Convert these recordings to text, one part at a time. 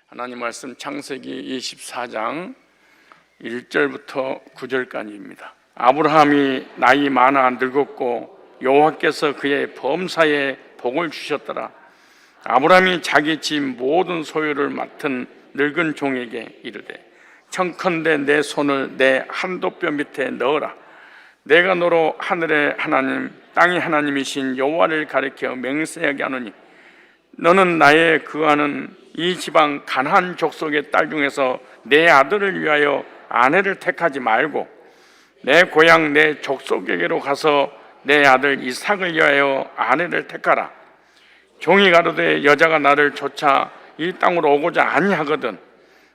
하나님 말씀 창세기 24장 1절부터 9절까지입니다. 아브라함이 나이 많아 늙었고 여호와께서 그의 범사에 복을 주셨더라. 아브라함이 자기 집 모든 소유를 맡은 늙은 종에게 이르되 청컨대 내 손을 내 한도뼈 밑에 넣어라. 내가 너로 하늘의 하나님 땅의 하나님이신 여호와를 가리켜 맹세하게 하노니 너는 나의 거하는 이 지방 가나안 족속의 딸 중에서 내 아들을 위하여 아내를 택하지 말고 내 고향 내 족속에게로 가서 내 아들 이삭을 위하여 아내를 택하라. 종이 가로되 여자가 나를 쫓아 이 땅으로 오고자 아니하거든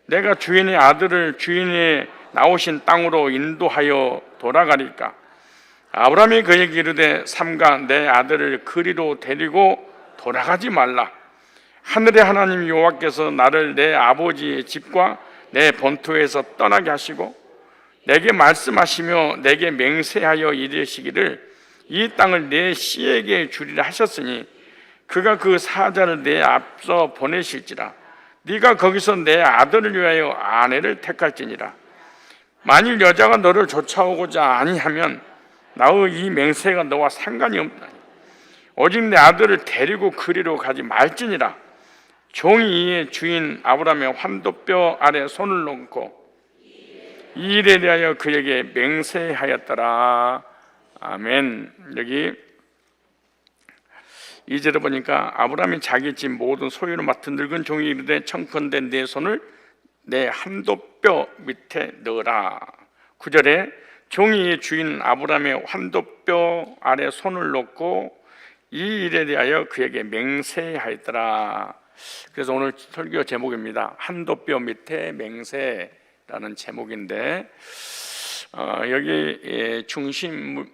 내가 주인의 아들을 주인의 나오신 땅으로 인도하여 돌아가리까. 아브라함이 그에게 이르되 삼가 내 아들을 그리로 데리고 돌아가지 말라. 하늘의 하나님 여호와께서 나를 내 아버지의 집과 내 본토에서 떠나게 하시고 내게 말씀하시며 내게 맹세하여 이르시기를 이 땅을 내 씨에게 주리라 하셨으니 그가 그 사자를 내 앞서 보내실지라. 네가 거기서 내 아들을 위하여 아내를 택할지니라. 만일 여자가 너를 쫓아오고자 아니하면 나의 이 맹세가 너와 상관이 없나니 오직 내 아들을 데리고 그리로 가지 말지니라. 종이 이에 주인 아브라함의 환도뼈 아래 손을 놓고 이 일에 대하여 그에게 맹세하였더라. 아멘. 여기 2절에 보니까 아브라함이 자기 집 모든 소유를 맡은 늙은 종이 이르되 청컨대 내 손을 내 한도뼈 밑에 넣어라. 9절에 종이 주인 아브라함의 환도뼈 아래 손을 놓고 이 일에 대하여 그에게 맹세하였더라. 그래서 오늘 설교 제목입니다. 한도뼈 밑에 맹세라는 제목인데 여기 중심의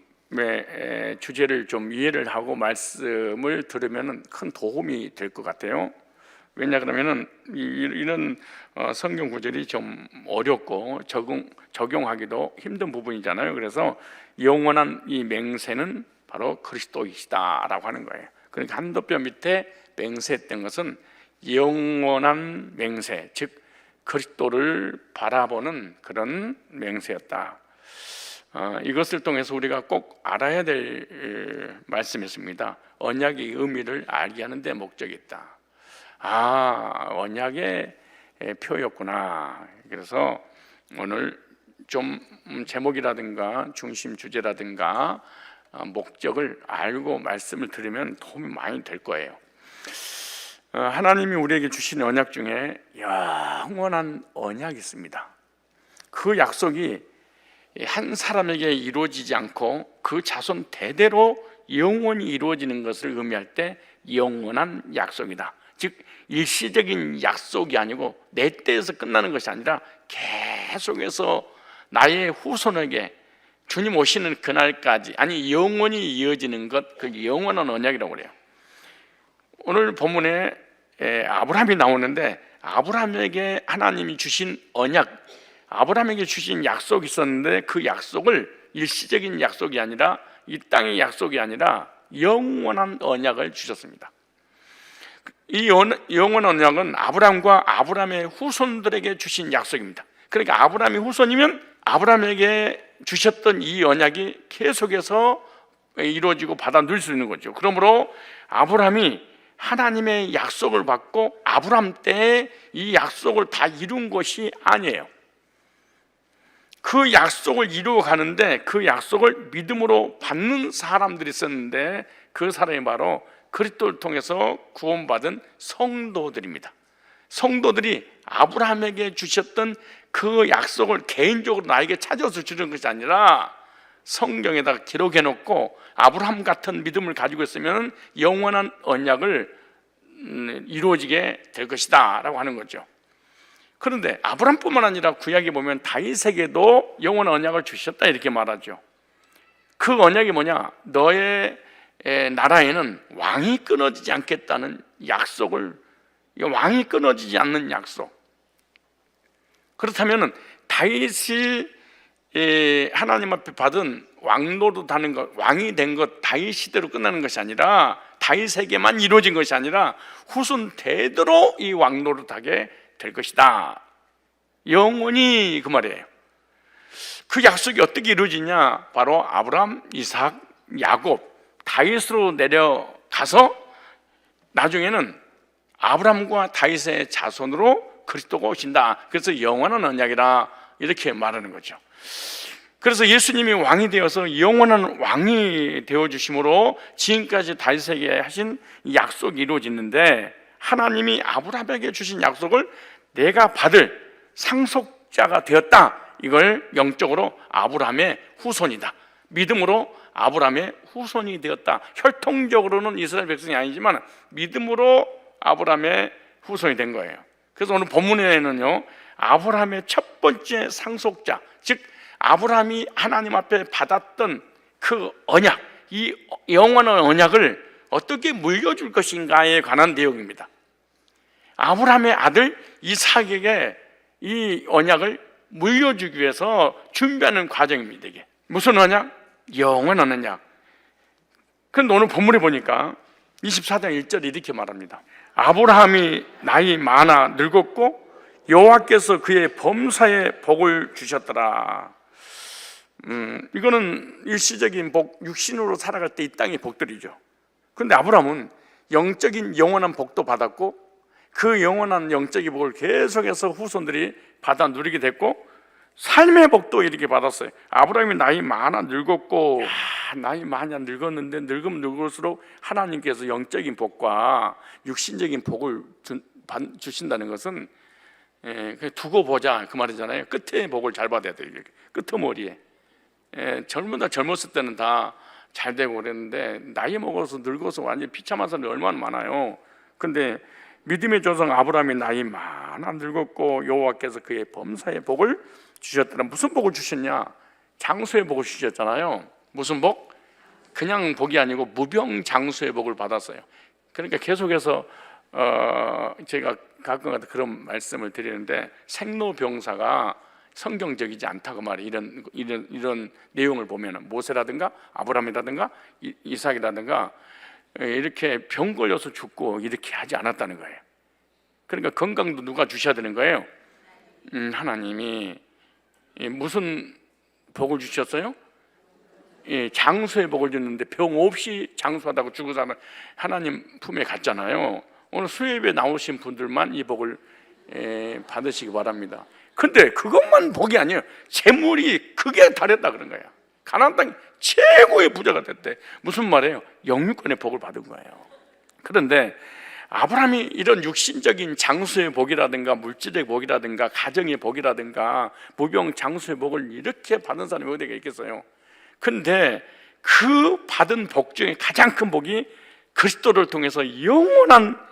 주제를 좀 이해를 하고 말씀을 들으면 큰 도움이 될 것 같아요. 왜냐 그러면은 이런 성경 구절이 좀 어렵고 적용하기도 힘든 부분이잖아요. 그래서 영원한 이 맹세는 바로 그리스도이시다라고 하는 거예요. 그러니까 한도뼈 밑에 맹세했던 것은 영원한 맹세, 즉 그리스도를 바라보는 그런 맹세였다. 이것을 통해서 우리가 꼭 알아야 될 말씀이었습니다. 언약의 의미를 알게 하는 데 목적이 있다. 언약의 표였구나. 그래서 오늘 좀 제목이라든가 중심 주제라든가 목적을 알고 말씀을 들으면 도움이 많이 될 거예요. 하나님이 우리에게 주신 언약 중에 영원한 언약이 있습니다. 그 약속이 한 사람에게 이루어지지 않고 그 자손 대대로 영원히 이루어지는 것을 의미할 때 영원한 약속이다. 즉 일시적인 약속이 아니고 내 때에서 끝나는 것이 아니라 계속해서 나의 후손에게 주님 오시는 그날까지, 아니 영원히 이어지는 것, 그 영원한 언약이라고 그래요. 오늘 본문에 아브라함이 나오는데 아브라함에게 하나님이 주신 언약, 아브라함에게 주신 약속이 있었는데 그 약속을 일시적인 약속이 아니라 이 땅의 약속이 아니라 영원한 언약을 주셨습니다. 이 영원한 언약은 아브라함과 아브라함의 후손들에게 주신 약속입니다. 그러니까 아브라함의 후손이면 아브라함에게 주셨던 이 언약이 계속해서 이루어지고 받아 누릴 수 있는 거죠. 그러므로 아브라함이 하나님의 약속을 받고 아브라함 때에 이 약속을 다 이룬 것이 아니에요. 그 약속을 이루어 가는데 그 약속을 믿음으로 받는 사람들이 있었는데 그 사람이 바로 그리스도를 통해서 구원받은 성도들입니다. 성도들이 아브라함에게 주셨던 그 약속을 개인적으로 나에게 찾아서 주는 것이 아니라 성경에다가 기록해 놓고 아브라함 같은 믿음을 가지고 있으면 영원한 언약을 이루어지게 될 것이다 라고 하는 거죠. 그런데 아브라함뿐만 아니라 구약에 보면 다윗에게도 영원한 언약을 주셨다 이렇게 말하죠. 그 언약이 뭐냐? 너의 나라에는 왕이 끊어지지 않겠다는 약속을, 왕이 끊어지지 않는 약속. 그렇다면 다윗이 하나님 앞에 받은 왕노릇하는 것, 왕이 된 것 다윗 시대로 끝나는 것이 아니라 다윗에게만 이루어진 것이 아니라 후손 대대로 이 왕노릇하게 될 것이다. 영원히, 그 말이에요. 그 약속이 어떻게 이루어지냐? 바로 아브라함, 이삭, 야곱, 다윗으로 내려가서 나중에는 아브라함과 다윗의 자손으로 그리스도가 오신다. 그래서 영원한 언약이라 이렇게 말하는 거죠. 그래서 예수님이 왕이 되어서 영원한 왕이 되어주심으로 지금까지 다윗에게 하신 약속이 이루어지는데, 하나님이 아브라함에게 주신 약속을 내가 받을 상속자가 되었다. 이걸 영적으로 아브라함의 후손이다. 믿음으로 아브라함의 후손이 되었다. 혈통적으로는 이스라엘 백성이 아니지만 믿음으로 아브라함의 후손이 된 거예요. 그래서 오늘 본문에는요, 아브라함의 첫 번째 상속자, 즉 아브라함이 하나님 앞에 받았던 그 언약, 이 영원한 언약을 어떻게 물려줄 것인가에 관한 내용입니다. 아브라함의 아들 이삭에게 이 언약을 물려주기 위해서 준비하는 과정입니다. 이게 무슨 언약? 영원한 언약. 그런데 오늘 본문에 보니까 24장 1절에 이렇게 말합니다. 아브라함이 나이 많아 늙었고 여호와께서 그의 범사에 복을 주셨더라. 이거는 일시적인 복, 육신으로 살아갈 때 이 땅의 복들이죠. 그런데 아브라함은 영적인 영원한 복도 받았고, 그 영원한 영적인 복을 계속해서 후손들이 받아 누리게 됐고, 삶의 복도 이렇게 받았어요. 아브라함이 나이 많아 늙었고, 나이 많이 늙었는데 늙으면 늙을수록 하나님께서 영적인 복과 육신적인 복을 주신다는 것은 두고 보자 그 말이잖아요. 끝에 복을 잘 받아야 돼요. 끄트머리에. 젊었을 때는 다 잘 되고 그랬는데 나이 먹어서 늙어서 완전히 비참한 사람이 얼마나 많아요. 근데 믿음의 조상 아브라함이 나이 많아 늙었고 여호와께서 그의 범사의 복을 주셨더라. 무슨 복을 주셨냐? 장수의 복을 주셨잖아요. 무슨 복? 그냥 복이 아니고 무병장수의 복을 받았어요. 그러니까 계속해서 제가 가끔가다 그런 말씀을 드리는데, 생로병사가 성경적이지 않다고 말이에요. 이런 내용을 보면 모세라든가 아브라함이라든가 이삭이라든가 이렇게 병 걸려서 죽고 이렇게 하지 않았다는 거예요. 그러니까 건강도 누가 주셔야 되는 거예요? 하나님이. 무슨 복을 주셨어요? 장수의 복을 줬는데 병 없이 장수하다고 죽은 사람은 하나님 품에 갔잖아요. 오늘 수협에 나오신 분들만 이 복을 받으시기 바랍니다. 근데 그것만 복이 아니에요. 재물이 크게 달했다 그런 거야. 가나안 땅 최고의 부자가 됐대. 무슨 말이에요? 영육권의 복을 받은 거예요. 그런데 아브라함이 이런 육신적인 장수의 복이라든가 물질의 복이라든가 가정의 복이라든가 무병 장수의 복을 이렇게 받은 사람이 어디가 있겠어요? 근데 그 받은 복 중에 가장 큰 복이 그리스도를 통해서 영원한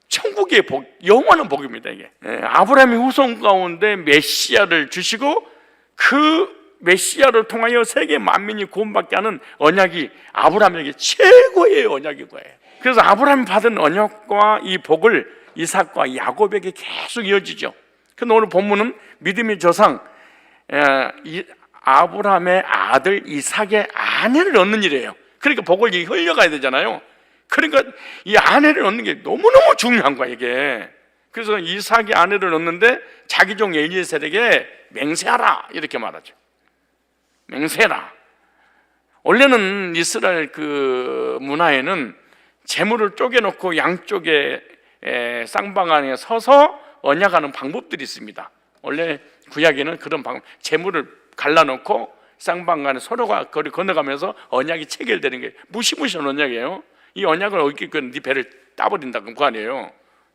천국의 복, 영원한 복입니다. 이게 아브라함의 후손 가운데 메시아를 주시고 그 메시아를 통하여 세계 만민이 구원받게 하는 언약이 아브라함에게 최고의 언약인 거예요. 그래서 아브라함이 받은 언약과 이 복을 이삭과 야곱에게 계속 이어지죠. 그런데 오늘 본문은 믿음의 조상 아브라함의 아들 이삭의 아내를 얻는 일이에요. 그러니까 복을 흘려가야 되잖아요. 그러니까 이 아내를 얻는 게 너무너무 중요한 거야 이게. 그래서 이삭의 아내를 얻는데 자기 종 엘리에셀에게 맹세하라 이렇게 말하죠. 맹세해라. 원래는 이스라엘 그 문화에는 재물을 쪼개놓고 양쪽에 쌍방 안에 서서 언약하는 방법들이 있습니다. 원래 구약에는 그런 방법, 재물을 갈라놓고 쌍방간에 서로가 거리 건너가면서 언약이 체결되는 게 무시무시한 언약이에요. 이 언약을 어기면 네 배를 따버린다 그거 아니에요.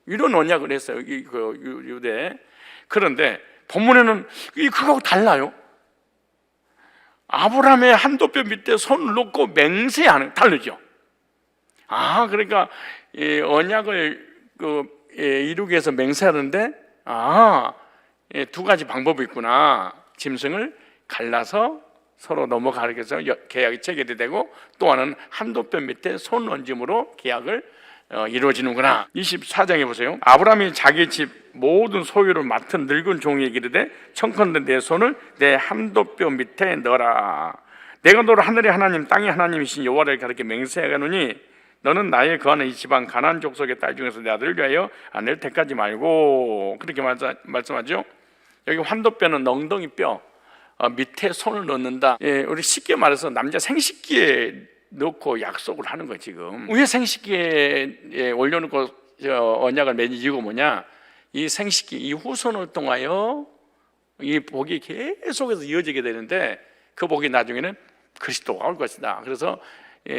이런 언약을 했어요. 그 유대. 그런데 본문에는 그거하고 달라요. 아브라함의 한도뼈 밑에 손을 놓고 맹세하는, 다르죠. 그러니까 이 언약을 이루기 위해서 맹세하는데 두 가지 방법이 있구나. 짐승을 갈라서 서로 넘어가게 해서 계약이 체결이 되고, 또 하나는 한도뼈 밑에 손 얹음으로 계약을 이루어지는구나. 24장에 보세요. 아브라함이 자기 집 모든 소유를 맡은 늙은 종에게 이르되 청컨대 내 손을 내 한도뼈 밑에 넣어라. 내가 너를 하늘의 하나님 땅의 하나님이신 여호와를 가르쳐 맹세하노니 너는 나의 거하는 이 지방 가나안 족속의 딸 중에서 내 아들을 위하여 아내를 택하지 말고, 그렇게 말씀하죠. 여기 환도뼈는 엉덩이뼈 밑에 손을 넣는다. 우리 쉽게 말해서 남자 생식기에 넣고 약속을 하는 거예요. 지금 왜 생식기에 올려놓고 언약을 맺는 이유가 뭐냐? 이 생식기, 이 후손을 통하여 이 복이 계속해서 이어지게 되는데, 그 복이 나중에는 그리스도가 올 것이다. 그래서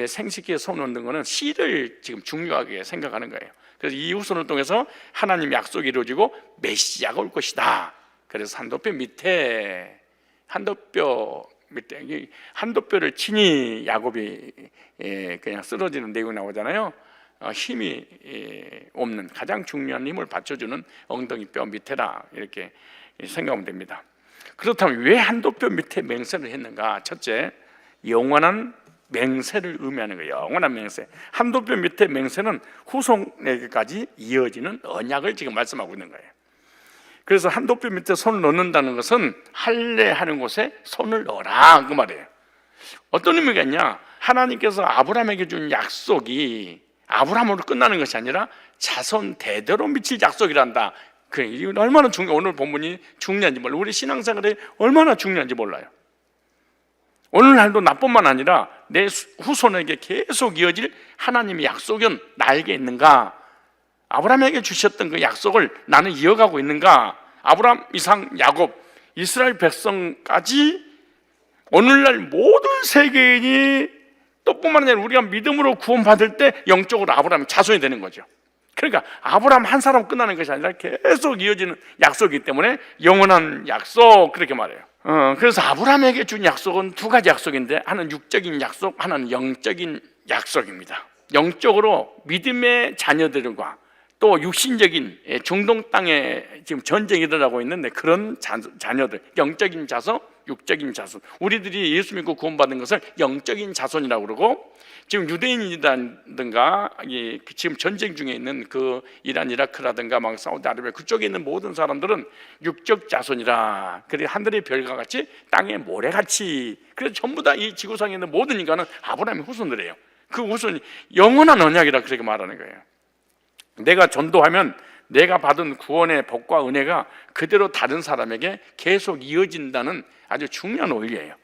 생식기에 손 얹는 것은 씨를 지금 중요하게 생각하는 거예요. 그래서 이 후손을 통해서 하나님의 약속이 이루어지고 메시아가 올 것이다. 그래서 한도뼈 밑에 한도뼈를 치니 야곱이 그냥 쓰러지는 내용이 나오잖아요. 힘이 없는, 가장 중요한 힘을 받쳐주는 엉덩이뼈 밑에라, 이렇게 생각하면 됩니다. 그렇다면 왜 한도뼈 밑에 맹세를 했는가? 첫째, 영원한 맹세를 의미하는 거예요. 영원한 맹세. 한도뼈 밑에 맹세는 후손에게까지 이어지는 언약을 지금 말씀하고 있는 거예요. 그래서 한도뼈 밑에 손을 넣는다는 것은 할례하는 곳에 손을 넣어라, 그 말이에요. 어떤 의미가 있냐? 하나님께서 아브라함에게 준 약속이 아브라함으로 끝나는 것이 아니라 자손 대대로 미칠 약속이란다. 이건 얼마나 오늘 본문이 중요한지 몰라요. 우리 신앙생활에 얼마나 중요한지 몰라요. 오늘날도 나뿐만 아니라 내 후손에게 계속 이어질 하나님의 약속은 나에게 있는가? 아브라함에게 주셨던 그 약속을 나는 이어가고 있는가? 아브라함, 이삭, 야곱, 이스라엘 백성까지 오늘날 모든 세계인이, 또 뿐만 아니라 우리가 믿음으로 구원받을 때 영적으로 아브라함이 자손이 되는 거죠. 그러니까 아브라함 한 사람 끝나는 것이 아니라 계속 이어지는 약속이기 때문에 영원한 약속, 그렇게 말해요. 그래서 아브라함에게 준 약속은 두 가지 약속인데, 하나는 육적인 약속, 하나는 영적인 약속입니다. 영적으로 믿음의 자녀들과 또 육신적인 중동 땅에 지금 전쟁이 일어나고 있는데, 그런 자녀들, 영적인 자손, 육적인 자손, 우리들이 예수 믿고 구원받은 것을 영적인 자손이라고 그러고, 지금 유대인이라든가 지금 전쟁 중에 있는 그 이란, 이라크라든가 막 사우디아라비아 그쪽에 있는 모든 사람들은 육적 자손이라. 그래, 하늘의 별과 같이 땅의 모래같이. 그래서 전부 다 이 지구상에 있는 모든 인간은 아브라함의 후손들이에요. 그 후손이 영원한 언약이라 그렇게 말하는 거예요. 내가 전도하면 내가 받은 구원의 복과 은혜가 그대로 다른 사람에게 계속 이어진다는 아주 중요한 원리예요.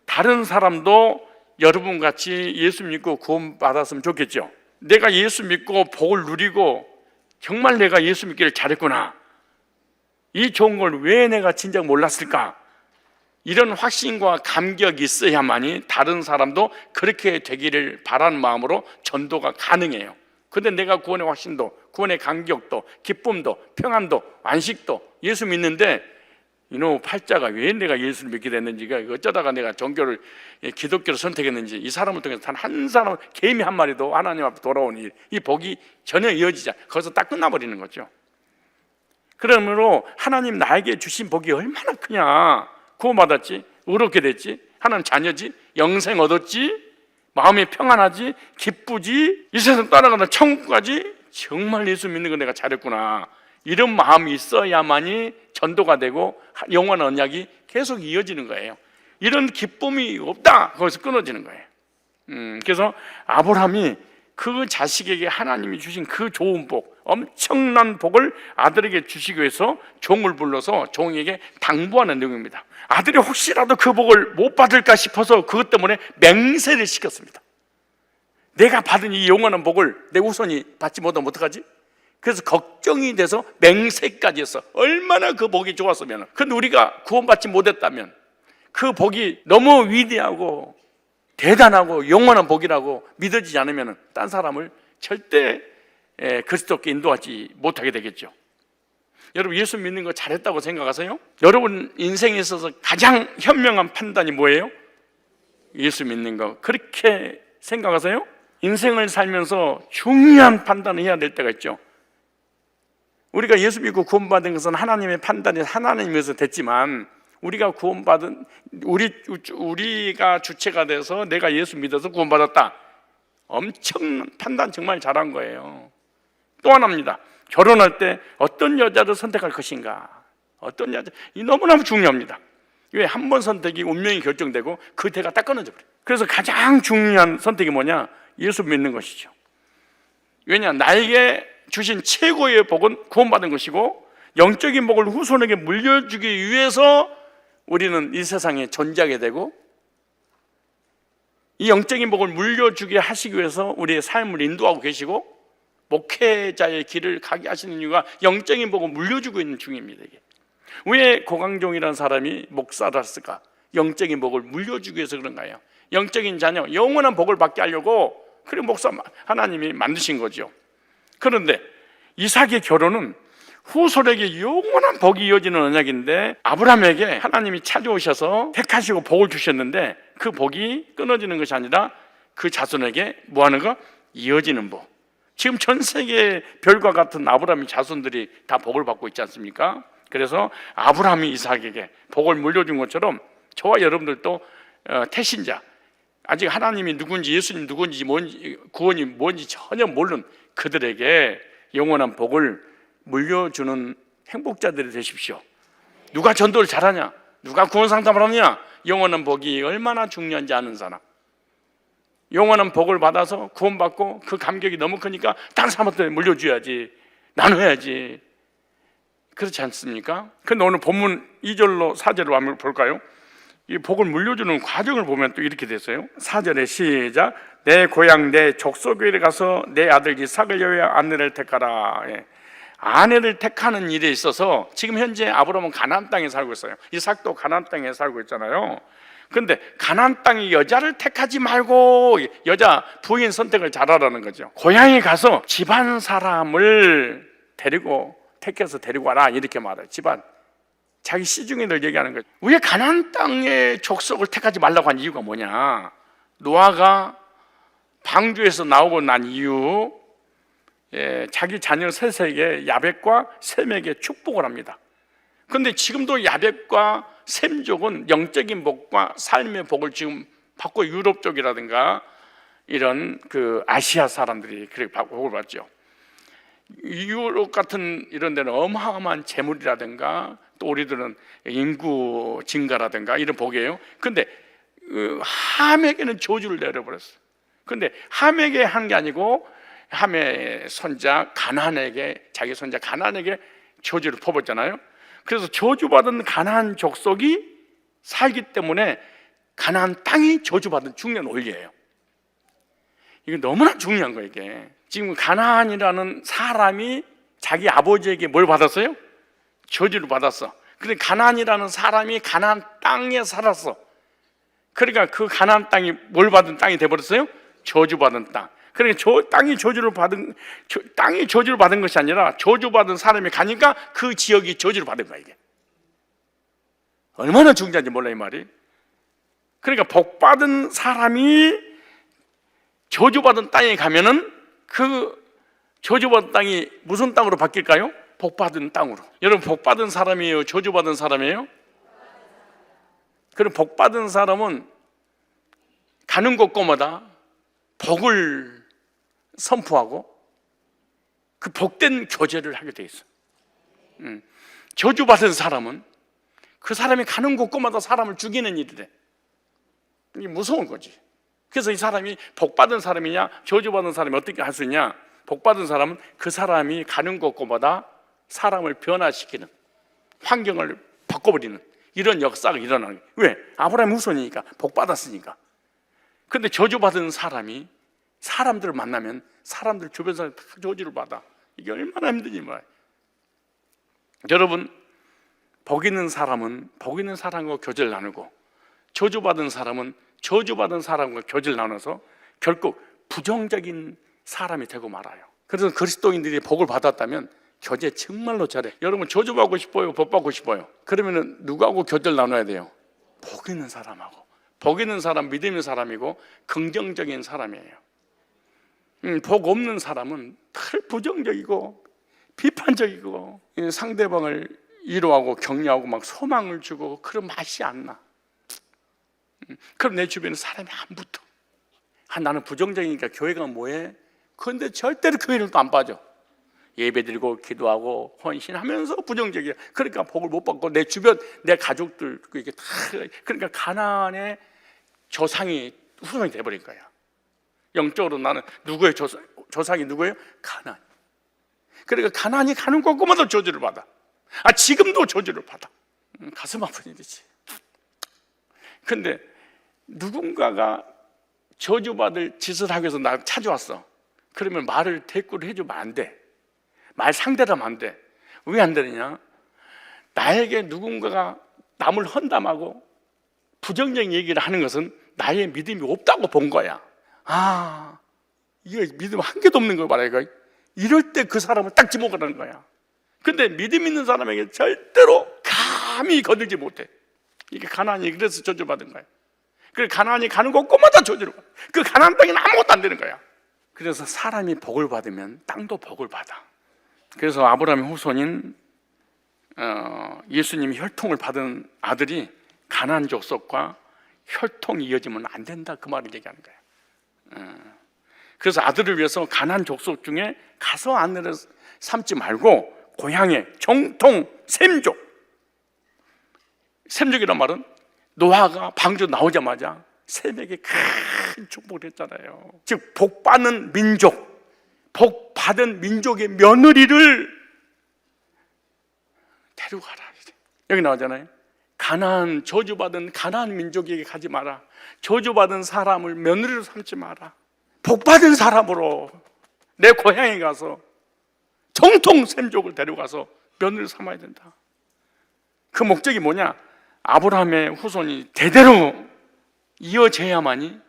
다른 사람도 여러분 같이 예수 믿고 구원 받았으면 좋겠죠. 내가 예수 믿고 복을 누리고 정말 내가 예수 믿기를 잘했구나, 이 좋은 걸 왜 내가 진작 몰랐을까, 이런 확신과 감격이 있어야만이 다른 사람도 그렇게 되기를 바라는 마음으로 전도가 가능해요. 근데 내가 구원의 확신도, 구원의 감격도, 기쁨도, 평안도, 안식도 예수 믿는데, 이놈 팔자가 왜 내가 예수를 믿게 됐는지가, 어쩌다가 내가 종교를, 기독교를 선택했는지, 이 사람을 통해서 단 한 사람, 개미 한 마리도 하나님 앞에 돌아오는 이 복이 전혀 이어지지 않아. 거기서 딱 끝나버리는 거죠. 그러므로 하나님 나에게 주신 복이 얼마나 크냐. 구원받았지, 의롭게 됐지, 하나님 자녀지, 영생 얻었지, 마음이 평안하지, 기쁘지, 이 세상 따라가다 천국까지, 정말 예수 믿는 거 내가 잘했구나, 이런 마음이 있어야만이 전도가 되고 영원한 언약이 계속 이어지는 거예요. 이런 기쁨이 없다, 거기서 끊어지는 거예요. 그래서 아브라함이 그 자식에게 하나님이 주신 그 좋은 복, 엄청난 복을 아들에게 주시기 위해서 종을 불러서 종에게 당부하는 내용입니다. 아들이 혹시라도 그 복을 못 받을까 싶어서 그것 때문에 맹세를 시켰습니다. 내가 받은 이 영원한 복을 내 후손이 받지 못하면 어떡하지? 그래서 걱정이 돼서 맹세까지 했어. 얼마나 그 복이 좋았으면. 근데 우리가 구원받지 못했다면, 그 복이 너무 위대하고 대단하고 영원한 복이라고 믿어지지 않으면 딴 사람을 절대 그리스도께 인도하지 못하게 되겠죠. 여러분, 예수 믿는 거 잘했다고 생각하세요? 여러분 인생에 있어서 가장 현명한 판단이 뭐예요? 예수 믿는 거, 그렇게 생각하세요? 인생을 살면서 중요한 판단을 해야 될 때가 있죠. 우리가 예수 믿고 구원받은 것은 하나님의 판단이 하나님에서 됐지만, 우리가 구원받은, 우리가 주체가 돼서 내가 예수 믿어서 구원받았다, 엄청난 판단, 정말 잘한 거예요. 또 하나입니다. 결혼할 때 어떤 여자를 선택할 것인가, 어떤 여자, 이 너무너무 중요합니다. 왜? 한 번 선택이 운명이 결정되고 그 대가 딱 끊어져 버려요. 그래서 가장 중요한 선택이 뭐냐? 예수 믿는 것이죠. 왜냐? 나에게 주신 최고의 복은 구원받은 것이고 영적인 복을 후손에게 물려주기 위해서 우리는 이 세상에 존재하게 되고, 이 영적인 복을 물려주게 하시기 위해서 우리의 삶을 인도하고 계시고 목회자의 길을 가게 하시는 이유가 영적인 복을 물려주고 있는 중입니다. 이게. 왜 고강종이라는 사람이 목사를 했을까? 영적인 복을 물려주기 위해서 그런가요? 영적인 자녀, 영원한 복을 받게 하려고 그래 목사 하나님이 만드신 거죠. 그런데 이삭의 결혼은 후손에게 영원한 복이 이어지는 언약인데, 아브라함에게 하나님이 찾아오셔서 택하시고 복을 주셨는데 그 복이 끊어지는 것이 아니라 그 자손에게 뭐 하는 거? 이어지는 복. 지금 전 세계 별과 같은 아브라함의 자손들이 다 복을 받고 있지 않습니까? 그래서 아브라함이 이삭에게 복을 물려준 것처럼 저와 여러분들도 태신자, 아직 하나님이 누군지, 예수님 누군지, 뭔지, 구원이 뭔지 전혀 모르는 그들에게 영원한 복을 물려주는 행복자들이 되십시오. 누가 전도를 잘하냐, 누가 구원 상담을 하느냐, 영원한 복이 얼마나 중요한지 아는 사람, 영원한 복을 받아서 구원받고 그 감격이 너무 크니까 다른 사람한테 물려줘야지, 나눠야지, 그렇지 않습니까? 근데 오늘 본문 2절로 4절로 한번 볼까요? 이 복을 물려주는 과정을 보면 또 이렇게 됐어요. 4절에 시작. 내 고향 내 족속에 가서 내 아들 이삭을 위하여 아내를 택하라. 예. 아내를 택하는 일에 있어서 지금 현재 아브라함은 가나안 땅에 살고 있어요. 이삭도 가나안 땅에 살고 있잖아요. 그런데 가나안 땅의 여자를 택하지 말고 여자 부인 선택을 잘하라는 거죠. 고향에 가서 집안 사람을 택해서 데리고 와라, 이렇게 말해요. 집안, 자기 시중인을 얘기하는 거죠. 왜 가나안 땅의 족속을 택하지 말라고 한 이유가 뭐냐? 노아가 방주에서 나오고 난 이후 자기 자녀 셋에게 야벳과 셈에게 축복을 합니다. 그런데 지금도 야벳과 셈족은 영적인 복과 삶의 복을 지금 받고, 유럽 쪽이라든가 이런 그 아시아 사람들이 그렇게 복을 받죠. 유럽 같은 이런 데는 어마어마한 재물이라든가 또 우리들은 인구 증가라든가 이런 복이에요. 근데 함에게는 저주를 내려버렸어요. 근데 함에게 한 게 아니고 함의 손자 가나안에게, 자기 손자 가나안에게 저주를 퍼붓잖아요. 그래서 저주받은 가나안 족속이 살기 때문에 가나안 땅이 저주받은 중요한 원리예요. 이게 너무나 중요한 거예요. 이게 지금 가나안이라는 사람이 자기 아버지에게 뭘 받았어요? 저주를 받았어. 근데 가나안이라는 사람이 가나안 땅에 살았어. 그러니까 그 가나안 땅이 뭘 받은 땅이 돼버렸어요? 저주받은 땅. 그러니까 땅이 저주를 받은 것이 아니라 저주받은 사람이 가니까 그 지역이 저주를 받은 거야. 이게 얼마나 중요한지 몰라, 이 말이. 그러니까 복받은 사람이 저주받은 땅에 가면은 그 저주받은 땅이 무슨 땅으로 바뀔까요? 복받은 땅으로. 여러분, 복받은 사람이에요, 저주받은 사람이에요? 그럼 복받은 사람은 가는 곳곳마다 복을 선포하고 그 복된 교제를 하게 돼 있어. 저주받은 사람은 그 사람이 가는 곳곳마다 사람을 죽이는 일이래. 이게 무서운 거지. 그래서 이 사람이 복받은 사람이냐 저주받은 사람이 어떻게 할 수 있냐? 복받은 사람은 그 사람이 가는 곳곳마다 사람을 변화시키는, 환경을 바꿔버리는 이런 역사가 일어나는 거예요. 왜? 아브라함 후손이니까, 복받았으니까. 그런데 저주받은 사람이 사람들을 만나면 사람들, 주변 사람들 다 저주를 받아. 이게 얼마나 힘든지 말이에요. 여러분, 복 있는 사람은 복 있는 사람과 교제를 나누고, 저주받은 사람은 저주받은 사람과 교제를 나눠서 결국 부정적인 사람이 되고 말아요. 그래서 그리스도인들이 복을 받았다면 교제 정말로 잘해. 여러분, 저주받고 싶어요, 복 받고 싶어요? 그러면 누구하고 교제를 나눠야 돼요? 복 있는 사람하고. 복 있는 사람, 믿음 있는 사람이고 긍정적인 사람이에요. 복 없는 사람은 늘 부정적이고 비판적이고 상대방을 위로하고 격려하고 막 소망을 주고 그런 맛이 안 나. 그럼 내 주변에 사람이 안 붙어. 나는 부정적이니까 교회가 뭐해? 그런데 절대로 교회를 또 안 빠져. 예배드리고 기도하고 헌신하면서 부정적이야. 그러니까 복을 못 받고 내 주변, 내 가족들, 이게 다, 그러니까 가나안의 조상이 후손이 돼버린 거야. 영적으로 나는 누구의 조상이 누구예요? 가나안. 그러니까 가나안이 가는 곳마다 저주를 받아. 지금도 저주를 받아. 가슴 아픈 일이지. 근데 누군가가 저주받을 짓을 하기 위해서 나 찾아왔어. 그러면 말을 대꾸를 해주면 안 돼. 말 상대를 하면 안 돼. 왜 안 되느냐? 나에게 누군가가 남을 헌담하고 부정적인 얘기를 하는 것은 나의 믿음이 없다고 본 거야. 이거 믿음 한 개도 없는 걸 말해. 이럴 때 그 사람을 딱 지목하는 거야. 근데 믿음 있는 사람에게 절대로 감히 거들지 못해. 이게 가나안이 그래서 저주받은 거야. 그 가나안이 가는 곳곳마다 저주를 받아. 그 가나안 땅에는 아무것도 안 되는 거야. 그래서 사람이 복을 받으면 땅도 복을 받아. 그래서 아브라함의 후손인 예수님이 혈통을 받은 아들이 가나안 족속과 혈통이 이어지면 안 된다, 그 말을 얘기하는 거야. 그래서 아들을 위해서 가나안 족속 중에 가서 아내를 삼지 말고 고향의 정통 셈족. 셈족이란 말은 노아가 방주 나오자마자 셈에게 큰 축복을 했잖아요. 즉 복받는 민족, 복받은 민족의 며느리를 데려가라. 여기 나오잖아요. 가나안, 저주받은 가나안 민족에게 가지 마라. 저주받은 사람을 며느리로 삼지 마라. 복받은 사람으로 내 고향에 가서 정통 셈족을 데려가서 며느리로 삼아야 된다. 그 목적이 뭐냐? 아브라함의 후손이 대대로 이어져야만이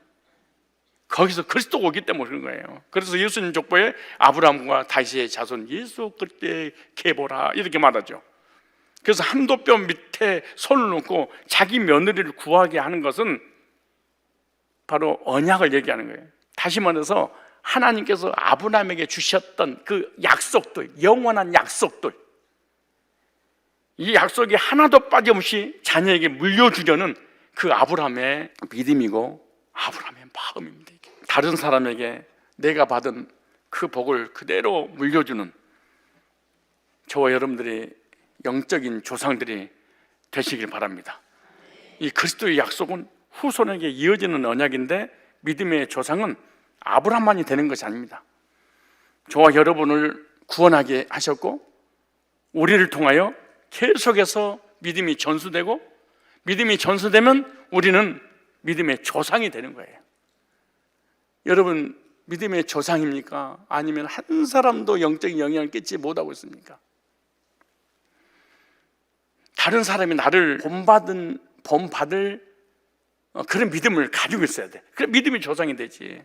거기서 그리스도가 오기 때문에 그런 거예요. 그래서 예수님 족보에 아브라함과 다시의 자손 예수 그때 계보라 이렇게 말하죠. 그래서 한도뼈 밑에 손을 놓고 자기 며느리를 구하게 하는 것은 바로 언약을 얘기하는 거예요. 다시 말해서 하나님께서 아브라함에게 주셨던 그 약속들, 영원한 약속들, 이 약속이 하나도 빠짐없이 자녀에게 물려주려는 그 아브라함의 믿음이고 아브라함의 마음입니다. 다른 사람에게 내가 받은 그 복을 그대로 물려주는 저와 여러분들이 영적인 조상들이 되시길 바랍니다. 이 그리스도의 약속은 후손에게 이어지는 언약인데 믿음의 조상은 아브라함만이 되는 것이 아닙니다. 저와 여러분을 구원하게 하셨고 우리를 통하여 계속해서 믿음이 전수되고 믿음이 전수되면 우리는 믿음의 조상이 되는 거예요. 여러분 믿음의 조상입니까? 아니면 한 사람도 영적인 영향을 끼치지 못하고 있습니까? 다른 사람이 나를 본받을 그런 믿음을 가지고 있어야 돼. 그래 믿음이 조상이 되지.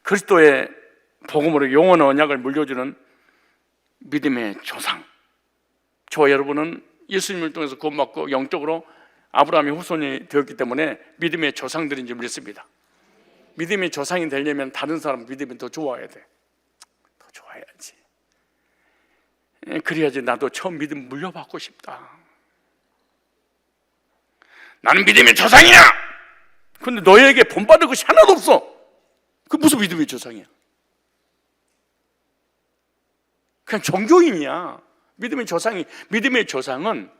그리스도의 복음으로 영원한 언약을 물려주는 믿음의 조상. 저와 여러분은 예수님을 통해서 구원받고 영적으로 아브라함의 후손이 되었기 때문에 믿음의 조상들인 줄 믿습니다. 믿음의 조상이 되려면 다른 사람 믿음이 더 좋아야 돼. 더 좋아야지. 그래야지 나도 처음 믿음 물려받고 싶다. 나는 믿음의 조상이야. 근데 너에게 본받을 것이 하나도 없어. 그 무슨 믿음의 조상이야? 그냥 종교인이야. 믿음의 조상은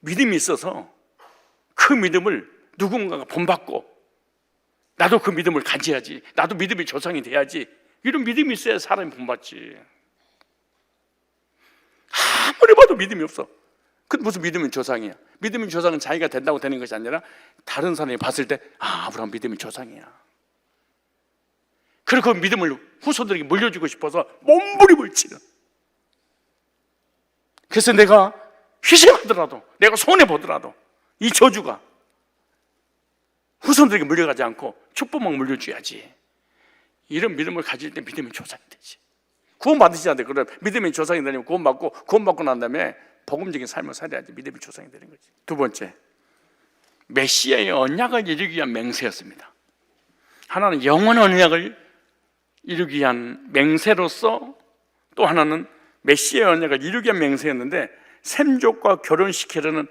믿음이 있어서 그 믿음을 누군가가 본받고 나도 그 믿음을 가져야지. 나도 믿음의 조상이 돼야지. 이런 믿음이 있어야 사람이 본받지. 아무리 봐도 믿음이 없어. 그 무슨 믿음의 조상이야? 믿음의 조상은 자기가 된다고 되는 것이 아니라 다른 사람이 봤을 때 아브라함 믿음의 조상이야. 그리고 그 믿음을 후손들에게 물려주고 싶어서 몸부림을 치는. 그래서 내가 희생하더라도, 내가 손해보더라도 이 저주가 후손들에게 물려가지 않고 축복만 물려줘야지. 이런 믿음을 가질 때 믿음의 조상이 되지. 구원받으시지 않는데 그래 믿음의 조상이 되려면 구원받고 난 다음에 복음적인 삶을 살아야지 믿음의 조상이 되는 거지. 두 번째, 메시아의 언약을 이루기 위한 맹세였습니다. 하나는 영원한 언약을 이루기 위한 맹세로서 또 하나는 메시아의 언약을 이루기 위한 맹세였는데 셈족과 결혼시키려는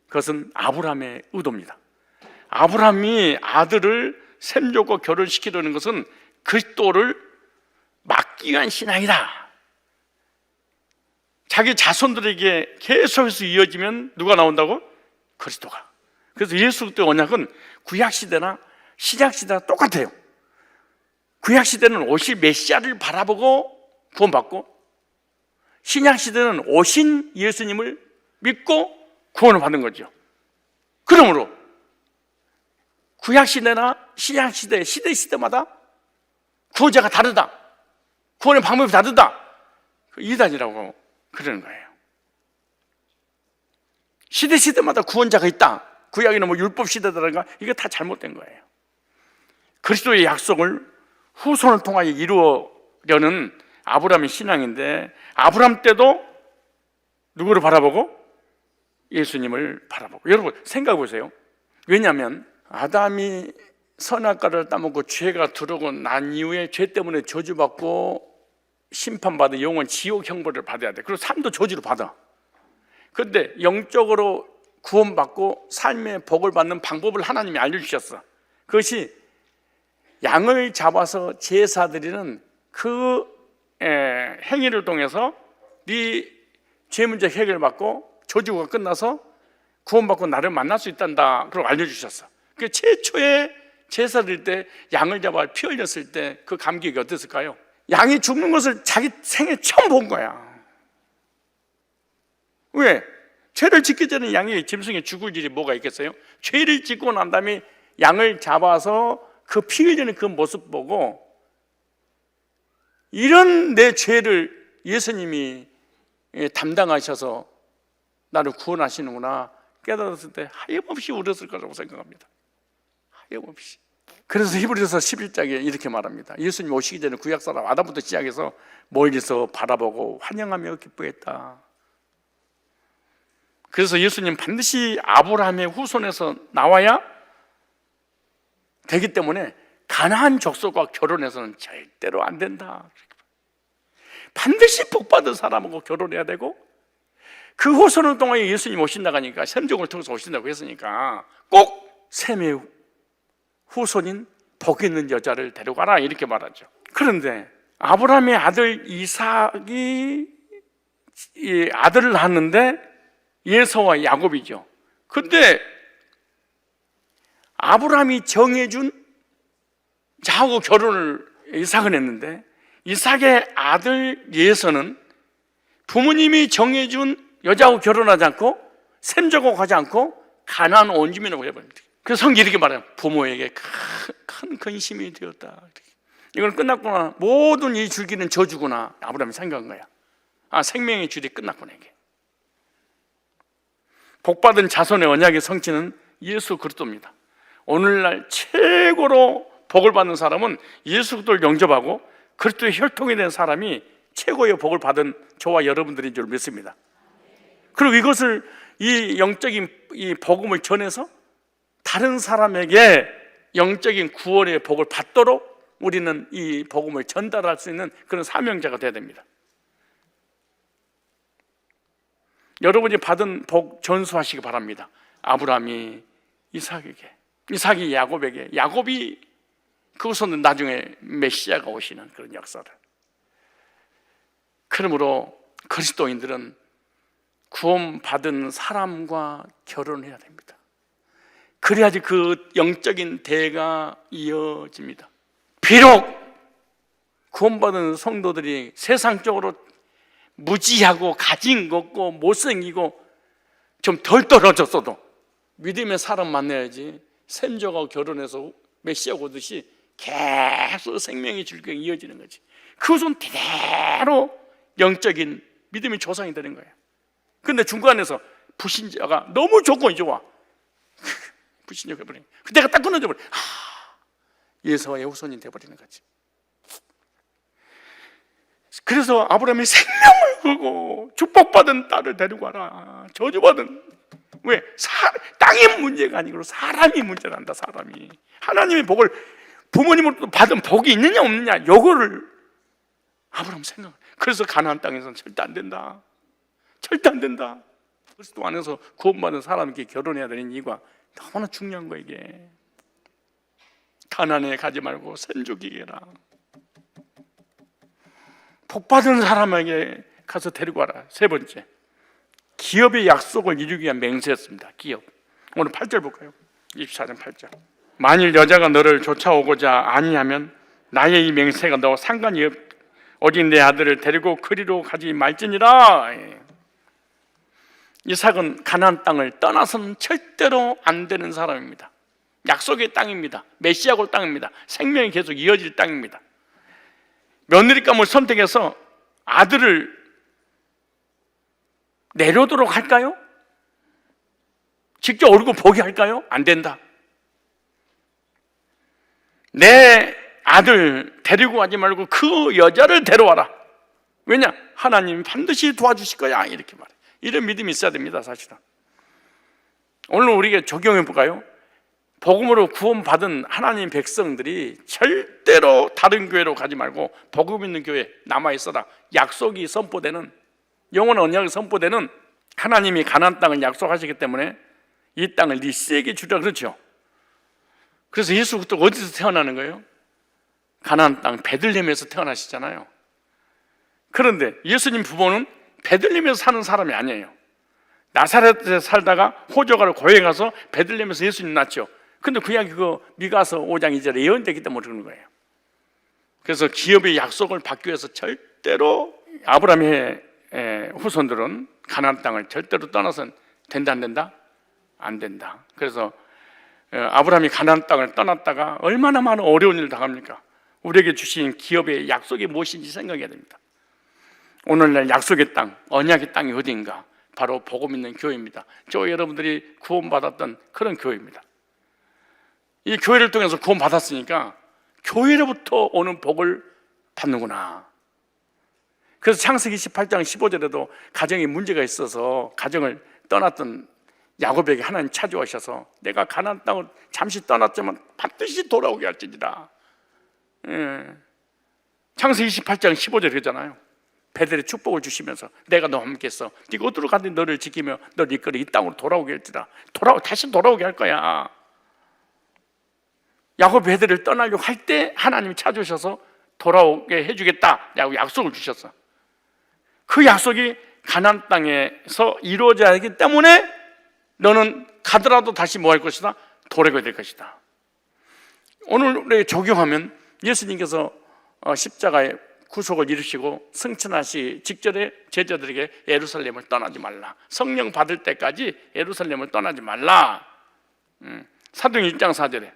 것은 아브라함의 의도입니다. 아브라함이 아들을 셈족과 결혼시키려는 것은 그리스도를 막기 위한 신앙이다. 자기 자손들에게 계속해서 이어지면 누가 나온다고? 그리스도가. 그래서 예수 그리스도의 언약은 구약 시대나 신약 시대나 똑같아요. 구약 시대는 오실 메시아를 바라보고 구원받고, 신약 시대는 오신 예수님을 믿고 구원을 받는 거죠. 그러므로 구약 시대나 신약 시대, 시대마다 구원자가 다르다, 구원의 방법이 다르다, 이단이라고 그러는 거예요. 시대마다 구원자가 있다, 구약에는 뭐 율법 시대라든가, 이게 다 잘못된 거예요. 그리스도의 약속을 후손을 통하여 이루려는 아브라함의 신앙인데, 아브라함 때도 누구를 바라보고? 예수님을 바라보고. 여러분 생각해 보세요. 왜냐하면 아담이 선악과를 따먹고 죄가 들어오고 난 이후에 죄 때문에 저주받고 심판받은 영원 지옥 형벌을 받아야 돼. 그리고 삶도 저주를 받아. 그런데 영적으로 구원받고 삶의 복을 받는 방법을 하나님이 알려주셨어. 그것이 양을 잡아서 제사 드리는 그 행위를 통해서 네 죄 문제 해결받고 저주가 끝나서 구원받고 나를 만날 수 있단다, 그러고 알려주셨어. 그 최초의 제사 드릴 때 양을 잡아 피 흘렸을 때 그 감격이 어땠을까요? 양이 죽는 것을 자기 생에 처음 본 거야. 왜? 죄를 짓기 전에 양이 짐승이 죽을 일이 뭐가 있겠어요? 죄를 짓고 난 다음에 양을 잡아서 그 피 흘리는 그 모습 보고, 이런 내 죄를 예수님이 담당하셔서 나를 구원하시는구나 깨달았을 때 하염없이 울었을 거라고 생각합니다. 하염없이. 그래서 히브리서 11장에 이렇게 말합니다. 예수님 오시기 전에 구약사람 아담부터 시작해서 멀리서 바라보고 환영하며 기뻐했다. 그래서 예수님 반드시 아브라함의 후손에서 나와야 되기 때문에 가나안 족속과 결혼해서는 절대로 안 된다. 반드시 복받은 사람하고 결혼해야 되고, 그 후손을 통하여 예수님 오신다고 하니까, 선종을 통해서 오신다고 했으니까 꼭 셈의 후손인 복 있는 여자를 데려가라, 이렇게 말하죠. 그런데 아브라함의 아들 이삭이 아들을 낳았는데 예서와 야곱이죠. 근데 아브라함이 정해준 자하고 결혼을 이삭은 했는데, 이삭의 아들 예서는 부모님이 정해준 여자하고 결혼하지 않고 셈자고 가지 않고 가나안 원주민으로 해버립니다. 그래서 성경이 이렇게 말해요. 부모에게 큰 근심이 되었다. 이건 끝났구나, 모든 이 줄기는 저주구나, 아브라함이 생각한 거야. 아, 생명의 줄이 끝났구나. 이게 복받은 자손의 언약의 성취는 예수 그리스도입니다. 오늘날 최고로 복을 받는 사람은 예수 그리스도를 영접하고 그리스도의 혈통이 된 사람이 최고의 복을 받은 저와 여러분들인 줄 믿습니다. 그리고 이것을, 이 영적인 이 복음을 전해서 다른 사람에게 영적인 구원의 복을 받도록 우리는 이 복음을 전달할 수 있는 그런 사명자가 되어야 됩니다. 여러분이 받은 복 전수하시기 바랍니다. 아브라함이 이삭에게, 이삭이 야곱에게, 야곱이 그것은 나중에 메시아가 오시는 그런 역사를. 그러므로 그리스도인들은 구원받은 사람과 결혼해야 됩니다. 그래야지 그 영적인 대가 이어집니다. 비록 구원받은 성도들이 세상적으로 무지하고 가진 것 없고 못생기고 좀 덜 떨어졌어도 믿음의 사람 만나야지 셈저가 결혼해서 메시아가 오듯이 계속 생명의 줄기가 이어지는 거지. 그것은 대대로 영적인 믿음의 조상이 되는 거예요. 근데 중간에서 불신자가 너무 조건이 좋아, 불신자가 해버리는 거야. 내가 딱 끊어져 버려. 예서와의 후손이 돼버리는 거지. 그래서 아브라함이 생명을 걸고 축복받은 딸을 데리고 와라. 저주받은, 왜? 땅의 문제가 아니고 사람이 문제란다. 사람이 하나님의 복을 부모님으로부터 받은 복이 있느냐 없느냐, 요거를 아브라함 생각. 그래서 가나안 땅에서는 절대 안 된다, 절대 안 된다. 그리스도 안에서 구원받은 사람에게 결혼해야 되는 이유가 너무나 중요한 거야. 이게 가나안에 가지 말고 셈족에게 해라. 복받은 사람에게 가서 데리고 와라. 세 번째, 기업의 약속을 이루기 위한 맹세였습니다. 기업. 오늘 8절 볼까요? 24장 8절. 만일 여자가 너를 쫓아오고자 아니하면 나의 이 맹세가 너 상관이 어디 내 아들을 데리고 그리로 가지 말지니라. 이삭은 가나안 땅을 떠나서는 절대로 안 되는 사람입니다. 약속의 땅입니다. 메시아골 땅입니다. 생명이 계속 이어질 땅입니다. 며느리감을 선택해서 아들을 내려오도록 할까요? 직접 얼굴 보게 할까요? 안 된다. 내 아들 데리고 가지 말고 그 여자를 데려와라. 왜냐? 하나님 반드시 도와주실 거야. 이렇게 말해. 이런 믿음이 있어야 됩니다. 사실은 오늘 우리가 적용해 볼까요? 복음으로 구원받은 하나님 백성들이 절대로 다른 교회로 가지 말고 복음 있는 교회 남아있어라. 약속이 선포되는, 영원한 언약이 선포되는, 하나님이 가나안 땅을 약속하시기 때문에 이 땅을 네 씨에게 주라 그렇죠. 그래서 예수 그리스도 어디서 태어나는 거예요? 가나안 땅 베들레헴에서 태어나시잖아요. 그런데 예수님 부모는 베들레헴에서 사는 사람이 아니에요. 나사렛에 살다가 호적아로 고향에 가서 베들레헴에서 예수님 낳죠. 근데 그 이야기 미가서 5장 2절에 예언되기 때문에 그러는 거예요. 그래서 기업의 약속을 받기 위해서 절대로 아브라함의 후손들은 가나안 땅을 절대로 떠나서는 된다 안 된다? 안 된다. 그래서 아브라함이 가나안 땅을 떠났다가 얼마나 많은 어려운 일을 당합니까? 우리에게 주신 기업의 약속이 무엇인지 생각해야 됩니다. 오늘날 약속의 땅, 언약의 땅이 어디인가? 바로 복음 있는 교회입니다. 저 여러분들이 구원받았던 그런 교회입니다. 이 교회를 통해서 구원받았으니까 교회로부터 오는 복을 받는구나. 그래서 창세기 28장 15절에도 가정에 문제가 있어서 가정을 떠났던 야곱에게 하나님 찾아오셔서 내가 가나안 땅을 잠시 떠났지만 반드시 돌아오게 할지니라. 창세기 28장 15절에 그러잖아요. 베델에 축복을 주시면서 내가 너와 함께 있어. 네가 어디로 가든지 너를 지키며 너를 이끌어 이 땅으로 돌아오게 할지라. 다시 돌아오게 할 거야. 야곱 베델을 떠나려고 할 때 하나님이 찾아오셔서 돌아오게 해주겠다라고 약속을 주셨어. 그 약속이 가나안 땅에서 이루어져야 하기 때문에 너는 가더라도 다시 뭐 할 것이다? 돌아오게 될 것이다. 오늘에 적용하면 예수님께서 십자가에 구속을 이루시고 승천하시 직전에 제자들에게 예루살렘을 떠나지 말라. 성령 받을 때까지 예루살렘을 떠나지 말라. 사도행 1장 4절에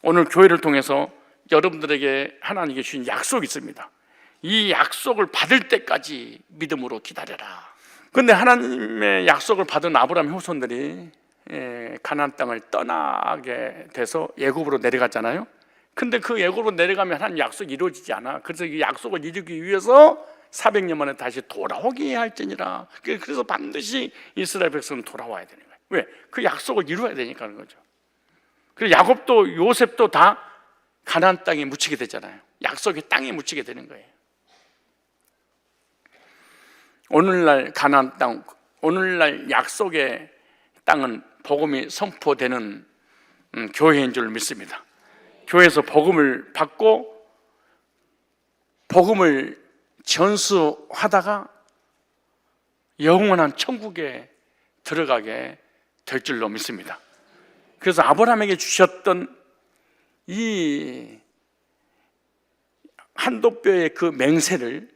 오늘 교회를 통해서 여러분들에게 하나님께 주신 약속이 있습니다. 이 약속을 받을 때까지 믿음으로 기다려라. 그런데 하나님의 약속을 받은 아브라함 후손들이 가나안 땅을 떠나게 돼서 애굽으로 내려갔잖아요. 근데 그 애굽으로 내려가면 하나님 약속이 이루어지지 않아. 그래서 이 약속을 이루기 위해서 400년 만에 다시 돌아오게 할지니라. 그래서 반드시 이스라엘 백성은 돌아와야 되는 거예요. 왜? 그 약속을 이루어야 되니까 그런 거죠. 그리고 야곱도 요셉도 다 가나안 땅에 묻히게 되잖아요. 약속의 땅에 묻히게 되는 거예요. 오늘날 가나안 땅, 오늘날 약속의 땅은 복음이 선포되는 교회인 줄 믿습니다. 교회에서 복음을 받고 복음을 전수하다가 영원한 천국에 들어가게 될 줄로 믿습니다. 그래서 아브라함에게 주셨던 이 한도뼈의 그 맹세를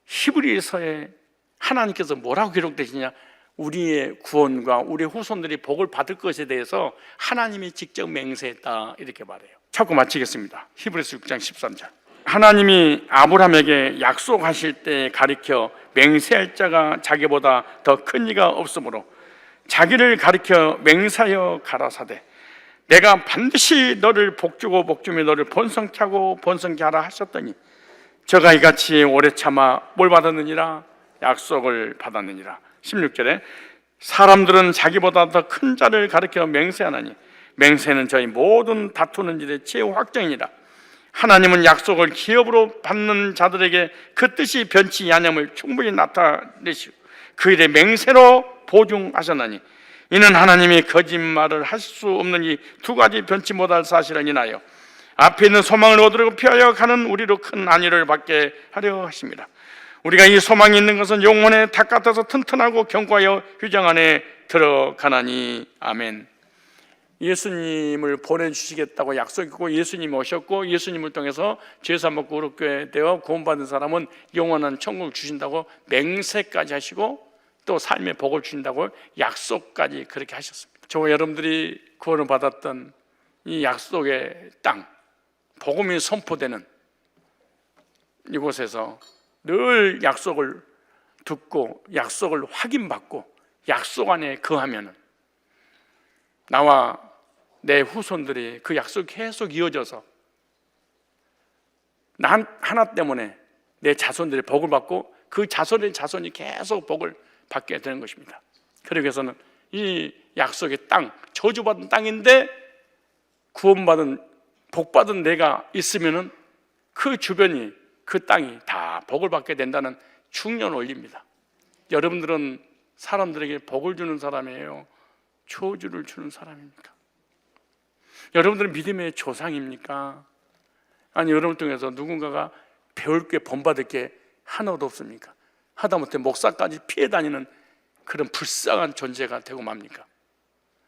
히브리서에 하나님께서 뭐라고 기록되시냐? 우리의 구원과 우리의 후손들이 복을 받을 것에 대해서 하나님이 직접 맹세했다 이렇게 말해요. 찾고 마치겠습니다. 히브리서 6장 13절. 하나님이 아브라함에게 약속하실 때 가리켜 맹세할 자가 자기보다 더 큰 이가 없으므로 자기를 가리켜 맹사여 가라사대 내가 반드시 너를 복주고 복주며 너를 번성케 하고 번성케 하라 하셨더니 저가 이같이 오래 참아 뭘 받았느니라? 약속을 받았느니라. 16절에 사람들은 자기보다 더 큰 자를 가리켜 맹세하나니 맹세는 저희 모든 다투는 일의 최후 확정이니라. 하나님은 약속을 기업으로 받는 자들에게 그 뜻이 변치 아니함을 충분히 나타내시고 그 일의 맹세로 보증하셨나니 이는 하나님이 거짓말을 하실 수 없는 이 두 가지 변치 못할 사실을 인하여 앞에 있는 소망을 얻으려고 피하여 가는 우리로 큰 안위를 받게 하려 하십니다. 우리가 이 소망이 있는 것은 영혼의 닭 같아서 튼튼하고 견고하여 휴장 안에 들어가나니. 아멘. 예수님을 보내주시겠다고 약속했고 예수님이 오셨고 예수님을 통해서 죄사 먹고 의롭게 되어 구원받은 사람은 영원한 천국을 주신다고 맹세까지 하시고 또 삶의 복을 주신다고 약속까지 그렇게 하셨습니다. 저와 여러분들이 구원을 받았던 이 약속의 땅, 복음이 선포되는 이곳에서 늘 약속을 듣고 약속을 확인받고 약속 안에 거하면 나와 내 후손들이 그 약속이 계속 이어져서 나 하나 때문에 내 자손들이 복을 받고 그 자손의 자손이 계속 복을 받게 되는 것입니다. 그러기 위해서는 이 약속의 땅, 저주받은 땅인데 구원받은 복받은 내가 있으면은 그 주변이 그 땅이 다 복을 받게 된다는 중요한 원리입니다. 여러분들은 사람들에게 복을 주는 사람이에요? 저주를 주는 사람입니까? 여러분들은 믿음의 조상입니까? 아니 여러분 통해서 누군가가 배울 게 본받을 게 하나도 없습니까? 하다못해 목사까지 피해 다니는 그런 불쌍한 존재가 되고 맙니까?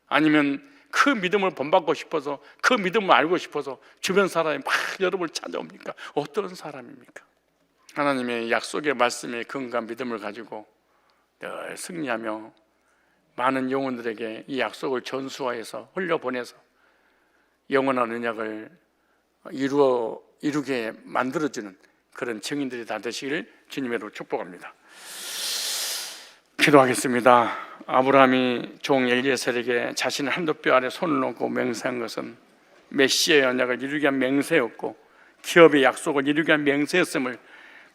아니면 그 믿음을 본받고 싶어서 그 믿음을 알고 싶어서 주변 사람이 막 여러분을 찾아옵니까? 어떤 사람입니까? 하나님의 약속의 말씀에 근거한 믿음을 가지고 늘 승리하며 많은 영혼들에게 이 약속을 전수하여서 흘려보내서 영원한 언약을 이루게 만들어주는 그런 증인들이 다 되시길 주님의 이름으로 축복합니다. 기도하겠습니다. 아브라함이 종 엘리에셀에게 자신의 한두 뼈 아래 손을 놓고 맹세한 것은 메시아의 언약을 이루기 위한 맹세였고 기업의 약속을 이루기 위한 맹세였음을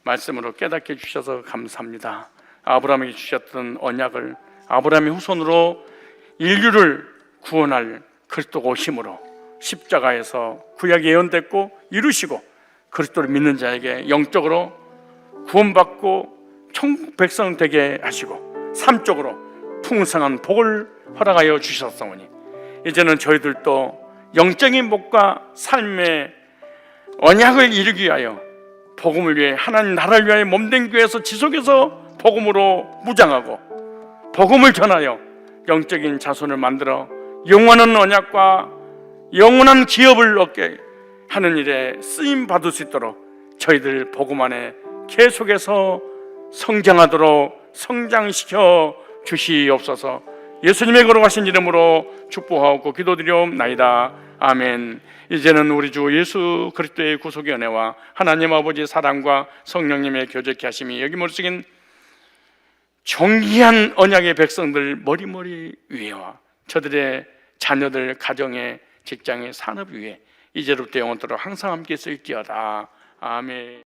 말씀으로 깨닫게 해주셔서 감사합니다. 아브라함에게 주셨던 언약을 아브라함의 후손으로 인류를 구원할 그리스도가 오심으로 십자가에서 구약이 예언됐고 이루시고 그리스도를 믿는 자에게 영적으로 구원받고 천국 백성 되게 하시고 삼적으로 풍성한 복을 허락하여 주셨사오니 이제는 저희들도 영적인 복과 삶의 언약을 이루기 위하여 복음을 위해 하나님 나라를 위하여 몸된 교회에서 지속해서 복음으로 무장하고 복음을 전하여 영적인 자손을 만들어 영원한 언약과 영원한 기업을 얻게 하는 일에 쓰임 받을 수 있도록 저희들 복음 안에 계속해서 성장하도록 성장시켜 주시옵소서. 예수님의 거룩하신 이름으로 축복하고 기도드리옵나이다. 아멘. 이제는 우리 주 예수 그리스도의 구속의 은혜와 하나님 아버지의 사랑과 성령님의 교제케 하심이 여기 머리속인 존귀한 언약의 백성들 머리머리 위에와 저들의 자녀들 가정의 직장의 산업 위에 이제로부터 영원토록 항상 함께 있을지어다. 아멘.